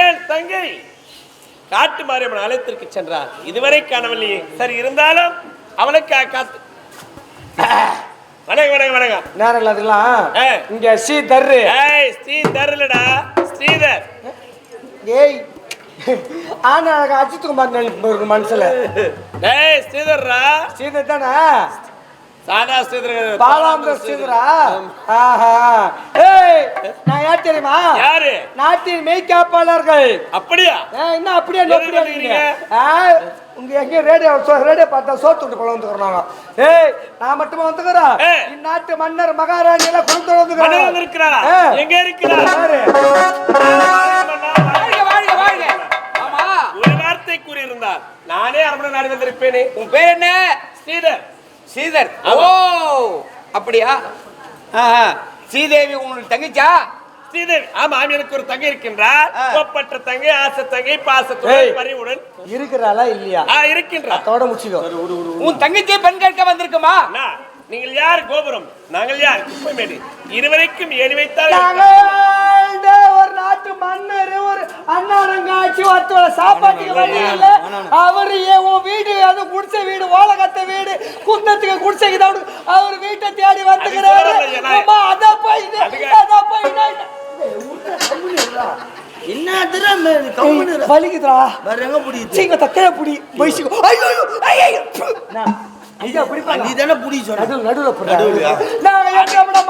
என் தங்கை காட்டு மாரியம்மன் ஆலயத்திற்கு சென்றார். இதுவரை காணவில்லையே. சரி, இருந்தாலும் அவளுக்கு காத்து. வணக்கம் வணக்கம் வணக்கம். நேரம் இல்லாதலாம். இங்க ஸ்ரீதர். ஸ்ரீதர்லடா, ஸ்ரீதர். ஏய் ஆனா அஜித் குமார் மனசுல. ஏய் ஸ்ரீதர்ரா. ஸ்ரீதர் தானே? சாதா ஸ்ரீதர். பாலாந்த ஸ்ரீதரா? ஆஹா. ஏய் நான் யார் தெரியுமா? யாரு? நாட்டின் மெய்காப்பாளர்கள். அப்படியா? என்ன அப்படியே நோக்கிறீங்க? உங்க எங்க ரேடியோ பார்த்தா சோத்து விட்டு பழம் வந்துக்கிறாங்க. ஏய் நான் மட்டுமா வந்துக்கிறேன். இந்நாட்டு மன்னர் மகாராணி எல்லாம் கொடுத்து வந்துக்கிறாங்க. எங்க இருக்கிறார்? ஒரு வார்த்தை கூறியிருந்தார். நானே அரண்மனை நாடி வந்திருப்பேனே. உன் பேர் என்ன? ஸ்ரீதர். ஸ்ரீதர். ஓ அப்படியா? ஸ்ரீதேவி உங்களுக்கு தங்கச்சா? ஸ்ரீதேவி. ஆமா, எனக்கு ஒரு தங்கை இருக்கின்றார். ஒப்பற்ற தங்கை, ஆசை தங்கை, பாசத்துடன் பரிவுடன் இருக்கிறாளா இல்லையா? இருக்கின்றார். அதோட முடிச்சுக்கோ. உன் தங்கச்சியை பெண் கேட்க வந்திருக்குமா? நீங்கள் யார்? கோபுரம். நாங்கள் யார்? குப்பைமேடு. இருவரைக்கும் ஏறி வைத்தால் ஒரு நாட்டு மன்னர், ஒரு அண்ணாரங்காட்சி ஒருத்தவரை சாப்பாட்டுக்கு வழி இல்ல. அவரு உன் வீடு, அது குடிசை வீடு, ஓலகத்த வீடு, குந்தத்துக்கு குடிசைக்கு அவர் வீட்டை தேடி வந்துக்கிறாரு. வலிக்குதா? புடி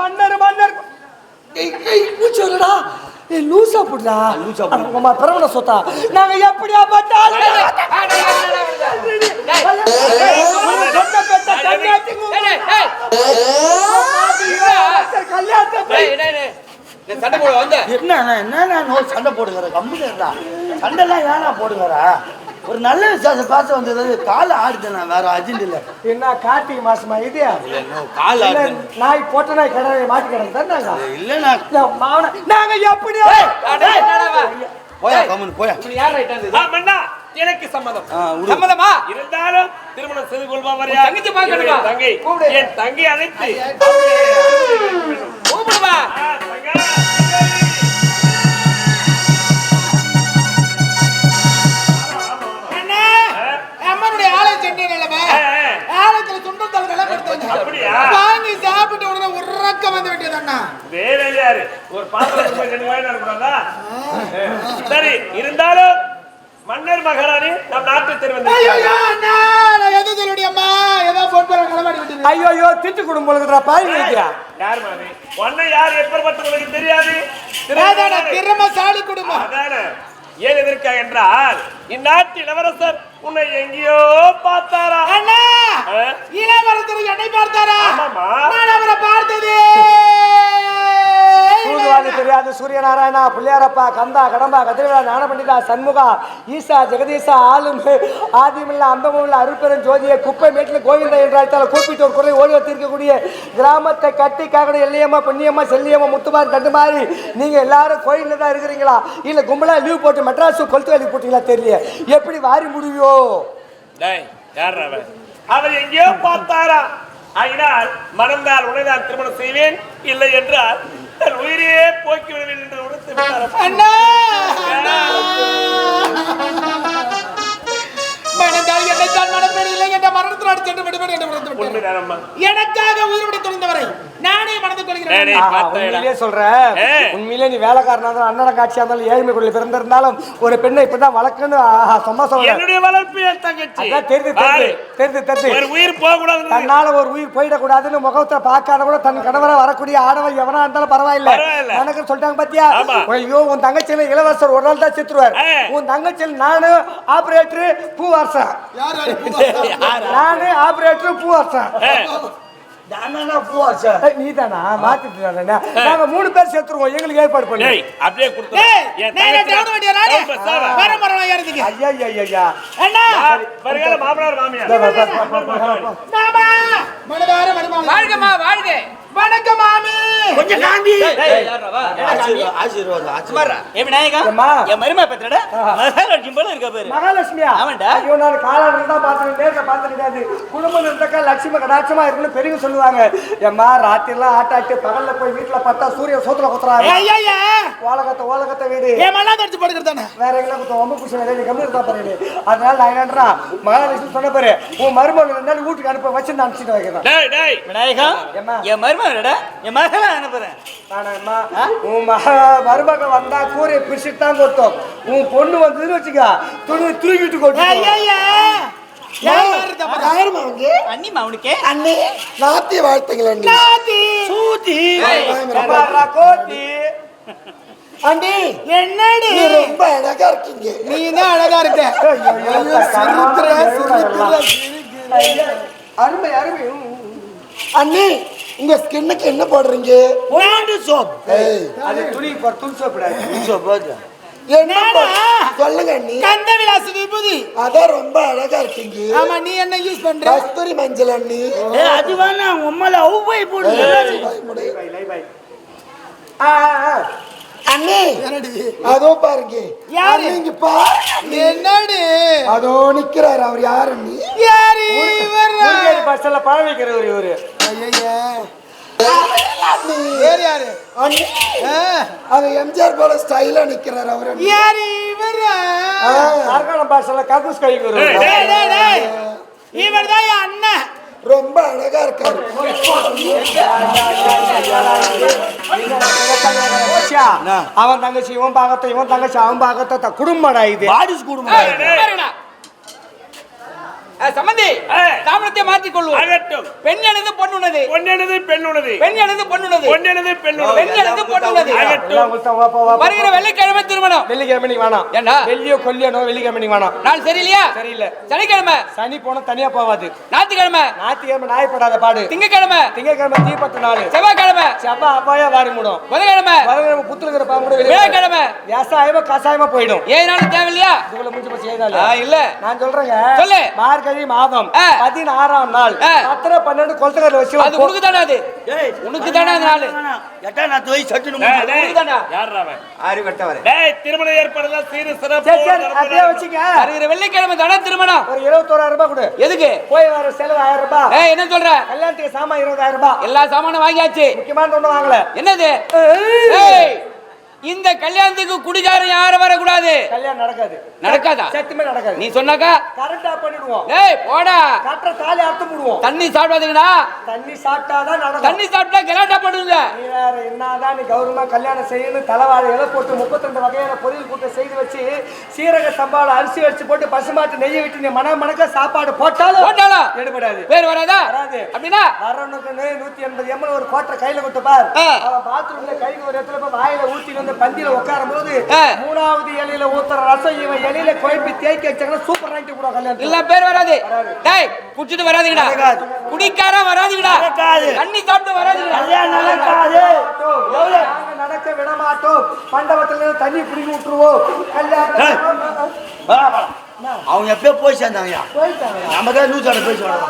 மன்னர் மன்னர் லூசா புடுறா. பரவல சொத்தா நாங்க எப்படியா சண்டை போட வந்த என்ன சண்டை போடுகிற கம்முடா சண்டைலாம் ஏனா போடுகிற ஒரு நல்ல விசாசம் பாச வந்தது கால ஆடுது. நான் வேற அர்ஜென்ட் இல்ல. என்ன கார்த்திகை மாசமா இது? கால நாய் போட்ட நாய் கடை மாட்டி கிடந்தாங்க. இல்ல நாங்க எப்படி போயா கம்மன் போயா. யார் ரைட் ஆ மன்னா எனக்கு சம்மதம். சம்மதமா? இருந்தாலும் திருமணம் செய்து கொள்வார் யார்? தங்கச்சி பார்க்கணுமா? தங்கை. என் தங்கை அழைத்து கூப்பிடுவா. வாங்கி சாப்பிட்டு உடனே உறக்க வந்து விட்டதண்ணா. ஒரு பாத்திரம் சரி, இருந்தாலும் மன்னர் மகாராணி நம் நாட்டு தெரிவது. ஐயோ திட்டு குடும்பம் பாய் யார் மாதிரி ஒன்ன யார் எப்பற்பட்டவங்களுக்கு தெரியாது. திறமசாலி குடும்பம். அதானே. ஏன் எதற்காக என்றால் இந்நாட்டு இளவரசர் உன்னை எங்கேயோ பார்த்தாரா? அண்ணா இளவரசர் என்னை பார்த்தாரா? ஆமாமா, நான் அவரை பார்த்ததே தெரியாது. சூரியநாராயணா, பிள்ளையாரப்பா, கந்தா, கடம்பா, கதிரவேலா, ஞானபண்டிதா, சண்முகா, ஈசா, ஜெகதீசா, ஆளும் ஆதிமில்ல அந்தமில்ல அருட்பெரும் ஜோதியை குப்பை மேட்டில் கோவிந்தா என்றால் கூப்பிட்டு ஒரு குரலை ஓடி வந்திருக்கக்கூடிய கிராமத்தை கட்டி காக்கணும் எல்லையம்மா, பொன்னியம்மா, செல்லியம்மா, முத்துமாரி, தண்டு மாதிரி நீங்க எல்லாரும் கோயில்ல தான் இருக்கிறீங்களா? இல்ல கும்பலா லீவ் போட்டு மெட்ராஸ் கொளுத்து வேலைக்கு போட்டீங்களா? தெரியல. எப்படி வாரி முடியோ? அவர் எங்கேயோ பார்த்தாரா? ஆகினால் மணந்தால் உன்னைதான் திருமணம் செய்வேன், இல்லை என்றால் தன் உயிரையே போக்கி விடுவேன் என்று உணர்த்து விட்டார். அண்ணா மனதால் என்னைத்தான் மனப்பேடி இல்லை என்ற மரணத்தினால் சென்று விடுவேன் என்று உணர்த்து விட்டார். எனக்காக உயிர்விட துணிந்தவரை நானே மனது கொள்கிறேன். சொல்றேன், உண்மையிலே நீ வேலைக்காரனா இருந்தாலும் அண்ணன் காட்சியா இருந்தாலும் ஏழ்மை குடியில் பிறந்திருந்தாலும் ஒரு பெண்ணை இப்பதான் வளர்க்கணும் சும்மா சொல்றேன். என்னுடைய வளர்ப்பு என் தங்கச்சி. தெரிந்து ஒரு உயிர் போக கூடாது, தன்னால ஒரு உயிர் போயிடக்கூடாதுன்னு முகத்தை பார்க்காத கூட தன் கணவரை வரக்கூடிய ஆடவன் எவனா இருந்தாலும் பரவாயில்ல எனக்கு சொல்லிட்டாங்க. பாத்தியா? ஐயோ உன் தங்கச்சியில இளவரசர் ஒரு நாள் தான் செத்துருவார். உன் தங்கச்சியில் நானு ஆபரேட்டர் பூவாசம், நானு ஆபரேட்டர் பூவாசம், நீதானா மாத்திட்டு நாங்க 3 பேர் சேர்த்துருவோம். எங்களுக்கு ஏற்பாடு பண்ணி அப்படியே வாழ்க. வணக்கம் மாமி. கொஞ்சம் காந்தி அம்மா. மகாலட்சுமி போல இருக்க பேரு மகாலட்சுமியா? ஆமாண்டா. ஐயோ, நான் காலால தான் பார்த்தேன், நேர்ல பார்த்தது கிடையாது. குடும்பம் இருந்தாக்கா லட்சுமி கடாட்சமா இருக்குன்னு பெரியவங்க சொல்லுவாங்க. ஏம்மா, ராத்திரிலாம் ஆட்டாட்டு பகல்ல போய் வீட்டுல பார்த்தா சூரிய சோத்துல குத்துறாரு. ஐயா ஓலகத்த வீடு ஏன் மண்ணா தடிச்சு படுக்கிறதானே? வேற எங்களை குத்த ரொம்ப புடிச்ச வேலை கம்மி இருந்தா பாரு. அதனால நான் என்னன்றா, மகாலட்சுமி சொன்ன பாரு, உன் மருமகள் 2 நாள் வீட்டுக்கு அனுப்ப வச்சு நான் அனுப்பிச்சிட்டு வைக்கிறேன். டேய் டேய் விநாயகா ஏம்மா? என் மருமகளடா என் மகளை அனுப்புறேன். நானம்மா, உன் மருமகள் வந்தா கூரையை பிரிச்சுட்டு தான் கொடுத்தோம். உன் பொண்ணு வந்ததுன்னு வச்சுக்க, துணி துருக்கிட்டு கொடுத்து. ஐயா அண்ணிமா அவனுக்கே அண்ணே நாத்திய வாழ்த்துங்கள் அண்ணி. சூத்தி கோத்தி அண்ணி என்னடி நீ ரொம்ப அழகா இருக்கீங்க. நீ தான் அழகா இருக்க. அருமை அருமை. அண்ணி உங்க ஸ்கின்னுக்கு என்ன போடுறீங்க? சோப். ஏய், அது துணி துணி சோப்பு. என்ன சொல்லுங்க அண்ணி. கந்த விலாச விபூதி. அதான் ரொம்ப அழகா இருக்கீங்க. ஆமா, நீ என்ன யூஸ் பண்ற? கஸ்தூரி மஞ்சள் அண்ணி. அது வேணா உம்மல அவ்வை போடு. அண்ணி என்னடி அதோ பாருங்க. யாரு? நீங்க பாரு. என்னடி அதோ நிக்கிறாரு. அவர் யாரு அண்ணி? யாரு இவர்? பஸ்ல பழம் வைக்கிறவர் இவரு. ஐயா அண்ணி. வேற யாரு? அண்ணி அது எம்ஜிஆர் போல ஸ்டைலா நிக்கிறாரு அவர் அண்ணி. யாரு இவர்? அரக்காணம் பாஷையில கக்கூஸ் கைக்கு வருவாரு. டேய் டேய் டேய், இவர்தான் என் அண்ணன். ரொம்ப அழகா இருக்காரு. அவன் தங்கச்சி இவன் பாகத்தை, இவன் தங்கச்சி அவன் பாகத்தை, குடும்படா இது. பாருடா. சம்பந்தி தாமரத்தை மாற்றிக் கொள்வோம். அகட்டும். பெண் எனது பொண்ணுனது. பொன்னெனது பெண்ணுனது. பெண் எனது பொண்ணுனது. பொன்னெனது பெண்ணுனது. பெண் எனது பொண்ணுனது. அகட்டும். வருகிற வெள்ளிக்கிழமை திருமணம். வெள்ளிக்கிழமை நீ வேணாம். ஏண்டா? வெள்ளியோ கொல்லியனோ வெள்ளிக்கிழமை நீ வேணாம். நாள் சரியில்லையா? சரியில்லை. சனிக்கிழமை சனி போனா தனியா போவாது. ஞாயிற்றுக்கிழமை ஞாயிற்றுக்கிழமை நாயப்படாத பாடு. திங்கக்கிழமை திங்கக்கிழமை தீபத்து நாள். செவ்வாய்க்கிழமை செவ்வா அவ்வாயா வாரி மூடும். புதன்கிழமை வரகிழமை புத்துருக்கிற பாம்பு வெளியே வியாழக்கிழமை விவசாயமா கசாயமா போயிடும். 7 நாள் தேவையில்லையா? இதுக்குள்ள முடிஞ்சு போச்சு 7 நாள். இல்ல நான் சொல்றேங்க. சொல்லு. மார்கழி மாதம் 16ஆம் நாள் 10 12 கொளுத்துக்கறல வச்சு அது உனக்கு தானே. அது உனக்கு தானே அந்த நாள். எட்டா நான் போய் சட்டுனு உனக்கு தானே. யாரா அவன்? ஆரி வெட்டவரே. டேய் திருமண ஏற்பாடுல சீரு சிறப்பு. சரி சரி அப்படியே வச்சுங்க. வருகிற வெள்ளிக்கிழமை தானே திருமணம். ஒரு 21000 ரூபாய் கொடு. எதுக்கு? போய் வர செலவு 1000 ரூபாய். என்ன சொல்ற? கல்யாணத்துக்கு சாமான் 20000 ரூபாய். எல்லா சாமானும் வாங்கியாச்சு. முக்கியமான ஒண்ணு வாங்கல. என்னது? ஏய், இந்த கல்யாணத்துக்கு குடிகாரன் யாரும் வரக்கூடாது. கல்யாணம் நடக்காது. நடக்காதா? சத்தியமே நடக்காது. நீ சொன்னாக்கா கரெக்டா பண்ணிடுவோம். ஏய் போடா. கரெக்டா தாலி அறுத்து போடுவோம். தண்ணி சாப்பிடாதீங்கடா. தண்ணி சாப்பிட்டாதான் நடக்கும். தண்ணி சாப்பிட்டா கலாட்டா பண்ணுங்க. நீ வேற என்னதான் நீ கௌரவமா கல்யாணம் செய்யணும். தலைவாழை இலை போட்டு 32 வகையான பொரியல் கூட்டம் செய்து வச்சு சீரக சம்பால அரிசி வச்சு போட்டு பசுமாட்டு நெய்யை விட்டு நீ மணக்க சாப்பாடு போட்டாலும் எடுபடாது. பேர் வராதா? வராது. அப்படின்னா வரணுக்கு 180 ml ஒரு கோட்டை கையில விட்டு பார். அவன் பாத்ரூம்ல கைக்கு ஒரு இடத்துல போய் வாயில ஊத்தி வந்து பந்தியில உட்காரும் போது 3வது இலையில ஊத்துற ரசம் இவன் இலையில குழப்பி தேய்க்க வச்சாங்கன்னா சூப்பர் நைட்டு கூட கல்யாணம் இல்ல பேர் வராது. டேய் குடிச்சிட்டு வராதீங்கடா. குடிக்கார வராதீங்கடா. தண்ணி சாப்பிட்டு வராதீங்கடா. கல்யாணம் நடக்காது. நடக்க விட மாட்டோம். மண்டபத்துல தண்ணி பிடிங்கி விட்டுருவோம். கல்யாணம் அவங்க எப்பயோ போய் சேர்ந்தாங்க. போயிட்டாங்க. நம்ம தான் 100 பேசுவாங்க.